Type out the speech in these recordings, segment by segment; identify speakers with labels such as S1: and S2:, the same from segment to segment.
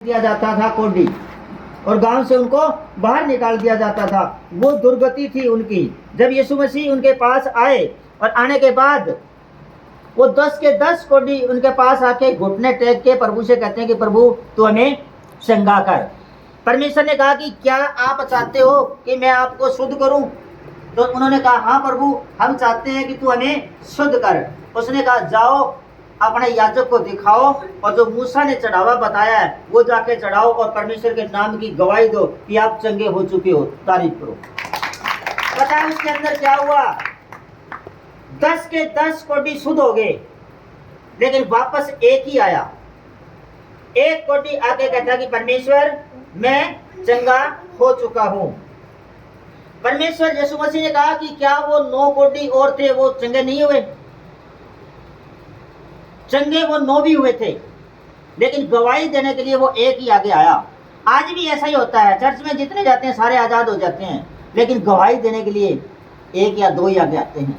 S1: किया जाता था कोडी, और गांव से उनको बाहर निकाल दिया जाता था। वो दुर्गति थी उनकी। जब यीशु मसीह उनके पास आए और आने के बाद वो 10 के 10 कोडी उनके पास आके घुटने टेक के प्रभु से कहते हैं कि प्रभु तू हमें चंगा कर। परमेश्वर ने कहा कि क्या आप चाहते हो कि मैं आपको शुद्ध करूं? तो उन्होंने कहा हाँ प्रभु, हम चाहते हैं कि तू हमें शुद्ध कर। उसने कहा जाओ अपने याजक को दिखाओ और जो मूसा ने चढ़ावा बताया है वो जाके चढ़ाओ और परमेश्वर के नाम की गवाही दो कि आप चंगे हो चुके हो। तारीफ करो। पता है उसके अंदर क्या हुआ? 10 के 10 कोडी शुद्ध हो गए, लेकिन वापस एक ही आया। एक कोडी आके कहता कि परमेश्वर मैं चंगा हो चुका हूं। परमेश्वर यीशु मसीह ने कहा कि क्या वो 9 कोडी और थे वो चंगे नहीं हुए? चंगे वो 9 भी हुए थे, लेकिन गवाही देने के लिए वो एक ही आगे आया। आज भी ऐसा ही होता है, चर्च में जितने जाते हैं सारे आजाद हो जाते हैं, लेकिन गवाही देने के लिए 1 या 2 ही आगे आते हैं।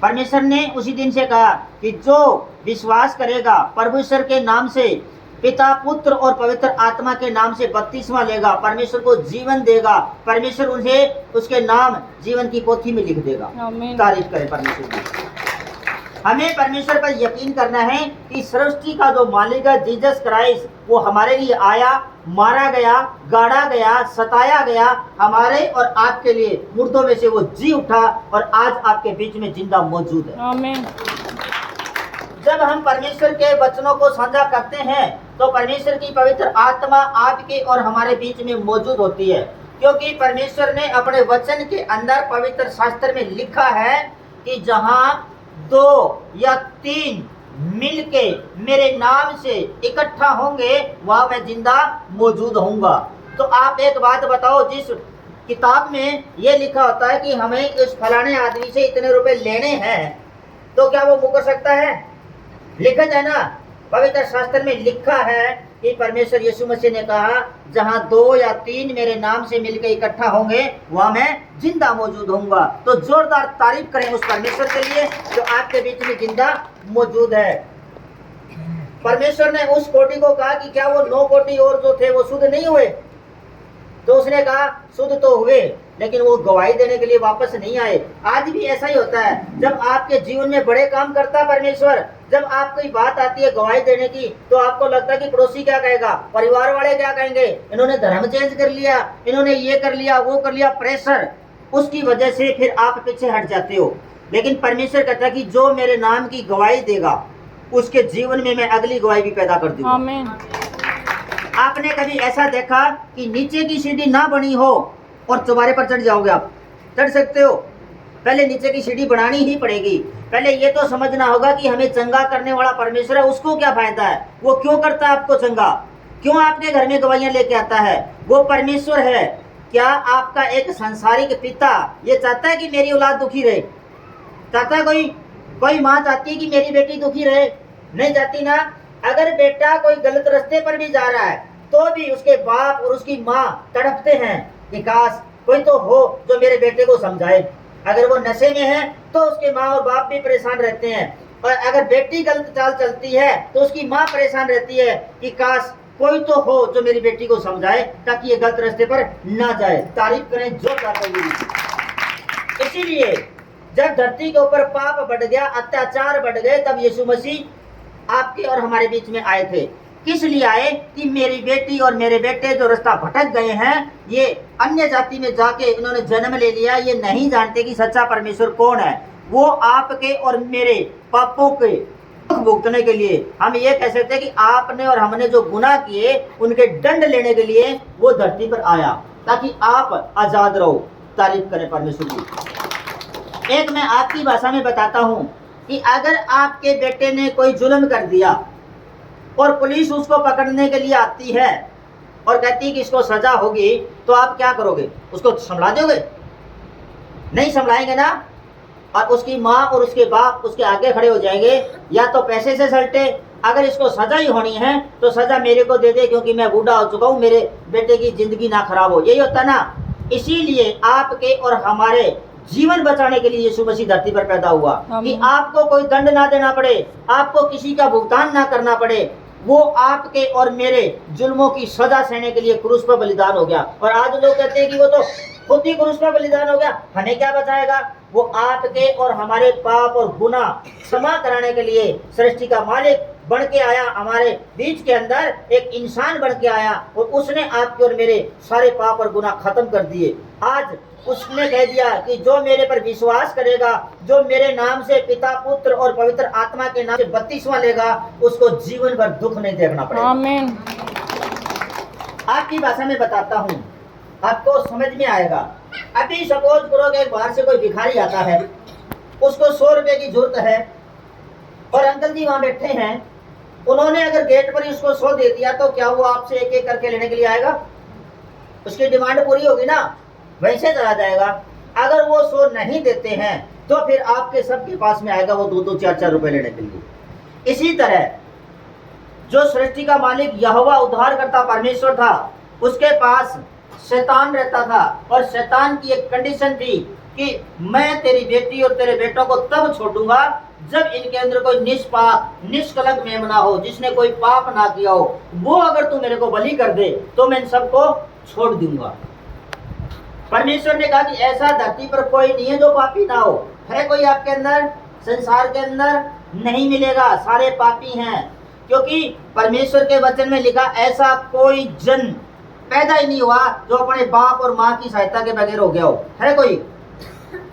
S1: परमेश्वर ने उसी दिन से कहा कि जो विश्वास करेगा परमेश्वर के नाम से, पिता पुत्र और पवित्र आत्मा के नाम से बपतिस्मा लेगा, परमेश्वर को जीवन देगा, परमेश्वर उसे उसके नाम जीवन की पोथी में लिख देगा। तारीफ करें परमेश्वर की। हमें परमेश्वर पर यकीन करना है कि सृष्टि का जो मालिक है जीसस क्राइस्ट, वो हमारे लिए आया, मारा गया, गाड़ा गया, सताया गया, हमारे और आपके लिए मुर्दों में से वो जी उठा और आज आपके बीच में जिंदा मौजूद है। आमीन। जब हम परमेश्वर के वचनों को साझा करते हैं तो परमेश्वर की पवित्र आत्मा आपके और हमारे बीच में मौजूद होती है, क्योंकि परमेश्वर ने अपने वचन के अंदर पवित्र शास्त्र में लिखा है कि जहां 2 या 3 मिलके मेरे नाम से इकट्ठा होंगे वहां मैं जिंदा मौजूद होऊंगा। तो आप एक बात बताओ, जिस किताब में ये लिखा होता है कि हमें इस फलाने आदमी से इतने रुपए लेने हैं, तो क्या वो मुकर सकता है? लिखा जाए ना, पवित्र शास्त्र में लिखा है कि परमेश्वर यीशु मसीह ने कहा जहां 2 या 3 मेरे नाम से मिलकर इकट्ठा होंगे वहां मैं जिंदा मौजूद होऊंगा। तो जोरदार तारीफ करें उस परमेश्वर के लिए जो आपके बीच में जिंदा मौजूद है। परमेश्वर ने उस कोटी को कहा कि क्या वो 9 कोटी और जो थे वो शुद्ध नहीं हुए? तो उसने कहा शुद्ध तो हुए, लेकिन वो गवाही देने के लिए वापस नहीं आए। आज भी ऐसा ही होता है, जब आपके जीवन में बड़े काम करता है परमेश्वर, जब आपको बात आती है गवाही देने की, तो आपको लगता है कि पड़ोसी क्या कहेगा, परिवार वाले क्या कहेंगे, इन्होंने धर्म चेंज कर लिया, इन्होंने ये कर लिया, वो कर लिया, प्रेशर, उसकी वजह से फिर आप पीछे हट जाते हो। लेकिन परमेश्वर कहता है कि जो मेरे नाम की गवाही देगा उसके जीवन में मैं अगली गवाही भी पैदा कर दूंगा। आमीन। आपने कभी ऐसा देखा कि नीचे की सीढ़ी ना बनी हो और चौबारे पर चढ़ जाओगे? आप चढ़ सकते हो? पहले नीचे की सीढ़ी बनानी ही पड़ेगी। पहले ये तो समझना होगा कि हमें चंगा करने वाला परमेश्वर है, उसको क्या फायदा है, वो क्यों करता है आपको चंगा, क्यों आपके घर में गवाहियां लेके आता है, वो परमेश्वर है। क्या आपका एक संसारिक पिता ये चाहता है कि मेरी औलाद दुखी रहे? चाहता है कोई माँ चाहती है कि मेरी बेटी दुखी रहे? नहीं चाहती ना। अगर बेटा कोई गलत रास्ते पर भी जा रहा है तो भी उसके बाप और उसकी माँ तड़पते हैं कि काश कोई तो हो जो मेरे बेटे को समझाए। अगर वो नशे में है तो उसके माँ और बाप भी परेशान रहते हैं, और अगर बेटी गलत चाल चलती है तो उसकी माँ परेशान रहती है कि काश कोई तो हो जो मेरी बेटी को समझाए ताकि ये गलत रास्ते पर ना जाए। तारीफ करें जोरदार करें। इसीलिए जब धरती के ऊपर पाप बढ़ गया, अत्याचार बढ़ गए, तब यीशु मसीह आपके और हमारे बीच में आए थे। किस लिए आए? कि मेरी बेटी और मेरे बेटे जो रास्ता भटक गए हैं, ये अन्य जाति में जाके इन्होंने जन्म ले लिया, ये नहीं जानते कि सच्चा परमेश्वर कौन है। वो आपके और मेरे पापों के भुगतने के लिए, हम ये कह सकते हैं कि आपने और हमने जो गुनाह किए उनके दंड लेने के लिए वो धरती पर आया ताकि आप आजाद रहो। तारीफ करें परमेश्वर की। एक मैं आपकी भाषा में बताता हूं कि अगर आपके बेटे ने कोई जुल्म कर दिया और पुलिस उसको पकड़ने के लिए आती है और कहती है कि इसको सजा होगी, तो आप क्या करोगे? उसको संभला दोगे? नहीं संभलाएंगे ना। और उसकी माँ और उसके बाप उसके आगे खड़े हो जाएंगे, या तो पैसे से सलटे, अगर इसको सजा ही होनी है तो सजा मेरे को दे दे क्योंकि मैं बूढ़ा हो चुका हूँ, मेरे बेटे की जिंदगी ना खराब हो। यही होता ना। इसीलिए आपके और हमारे जीवन बचाने के लिए यीशु मसीह धरती पर पैदा हुआ कि आपको कोई दंड ना देना पड़े, आपको किसी का भुगतान ना करना पड़े। वो आपके और मेरे जुल्मों की सजा सहने के लिए क्रूस पर बलिदान हो गया। और आज लोग कहते हैं कि वो तो खुद ही क्रूस पर बलिदान हो गया, हमें क्या बचाएगा। वो आपके और हमारे पाप और गुनाह क्षमा कराने के लिए सृष्टि का मालिक बन के आया, हमारे बीच के अंदर एक इंसान बन के आया और उसने आपके और मेरे सारे पाप और गुनाह खत्म कर दिए। आज उसने कह दिया कि जो मेरे पर विश्वास करेगा, जो मेरे नाम से पिता, पुत्र और पवित्र आत्मा के नाम से बपतिस्मा लेगा, उसको जीवन भर दुख नहीं देखना पड़ेगा।
S2: आमीन।
S1: आपकी भाषा में बताता हूँ, आपको समझ में आएगा। अभी सपोज करो कि बाहर से कोई भिखारी आता है, उसको 100 रुपए की जरूरत है और अंकल जी वहां बैठे हैं, उन्होंने अगर गेट पर ही उसको 100 दे दिया तो क्या वो आपसे एक एक करके लेने के लिए आएगा? उसकी डिमांड पूरी होगी ना, वैसे चला जाएगा। अगर वो 100 नहीं देते हैं तो फिर आपके सबके पास में आएगा वो 2-2, 4-4 रुपए लेने के लिए। इसी तरह जो सृष्टि का मालिक यहोवा उद्धारकर्ता परमेश्वर था, उसके पास शैतान रहता था और शैतान की एक कंडीशन थी कि मैं तेरी बेटी और तेरे बेटों को तब छोड़ूंगा जब इनके अंदर कोई निष्पाप निष्कलंक मेमना हो, जिसने कोई पाप ना किया हो। वो अगर तू मेरे को बलि कर दे तो मैं इन सबको छोड़ दूंगा। परमेश्वर ने कहा कि ऐसा धरती पर कोई नहीं है जो पापी ना हो। है कोई आपके अंदर? संसार के अंदर नहीं मिलेगा, सारे पापी हैं। क्योंकि परमेश्वर के वचन में लिखा, ऐसा कोई जन पैदा ही नहीं हुआ जो अपने बाप और माँ की सहायता के बगैर हो गया हो। है कोई?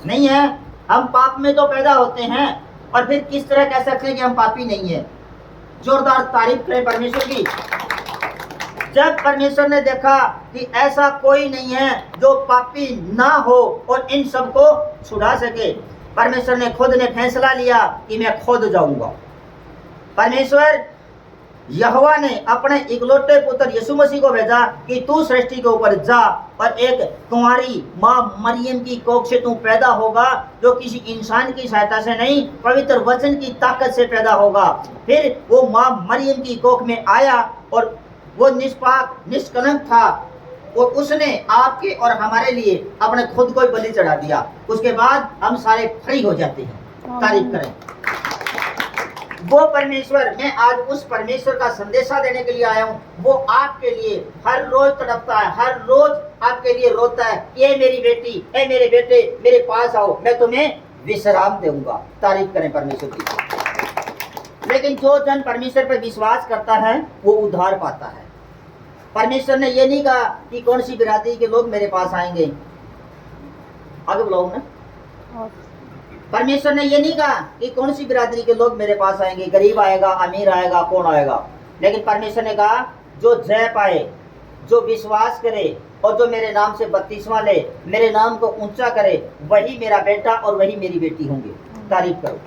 S1: नहीं है। हम पाप में तो पैदा होते हैं और फिर किस तरह कह सकते हैं कि हम पापी नहीं है? जोरदार तारीफ करें परमेश्वर की। जब परमेश्वर ने देखा कि ऐसा कोई नहीं है जो पापी ना हो और इन सबको छुड़ा सके, परमेश्वर ने खुद ने फैसला लिया कि मैं खुद जाऊंगा। परमेश्वर यहोवा ने अपने इकलौते पुत्र यीशु मसीह को भेजा कि तू सृष्टि के ऊपर जा और एक कुंवारी माँ मरियम की कोख से तू पैदा होगा, जो किसी इंसान की सहायता से नहीं, पवित्र वचन की ताकत से पैदा होगा। फिर वो माँ मरियम की कोख में आया और वो निष्पाप निष्कलंक था और उसने आपके और हमारे लिए अपने खुद को ही बलि चढ़ा दिया। उसके बाद हम सारे फ्री हो जाते हैं। तारीफ करें वो परमेश्वर। मैं आज उस परमेश्वर का संदेशा देने के लिए आया हूँ। वो आपके लिए हर रोज तड़पता है, हर रोज आपके लिए रोता है, ये मेरी बेटी, ये मेरे बेटे, मेरे पास आओ, मैं तुम्हें विश्राम दूंगा। तारीफ करें परमेश्वर की। लेकिन जो जन परमेश्वर पर विश्वास करता है वो उद्धार पाता है। परमेश्वर ने ये नहीं कहा कि कौन सी बिरादरी के लोग मेरे पास आएंगे। आगे बुलाऊं ना। परमेश्वर ने ये नहीं कहा कि कौन सी बिरादरी के लोग मेरे पास आएंगे, गरीब आएगा, अमीर आएगा, कौन आएगा। लेकिन परमेश्वर ने कहा जो जय पाए, जो विश्वास करे और जो मेरे नाम से बपतिस्मा ले, मेरे नाम को ऊंचा करे, वही मेरा बेटा और वही मेरी बेटी होंगे। तारीफ करो।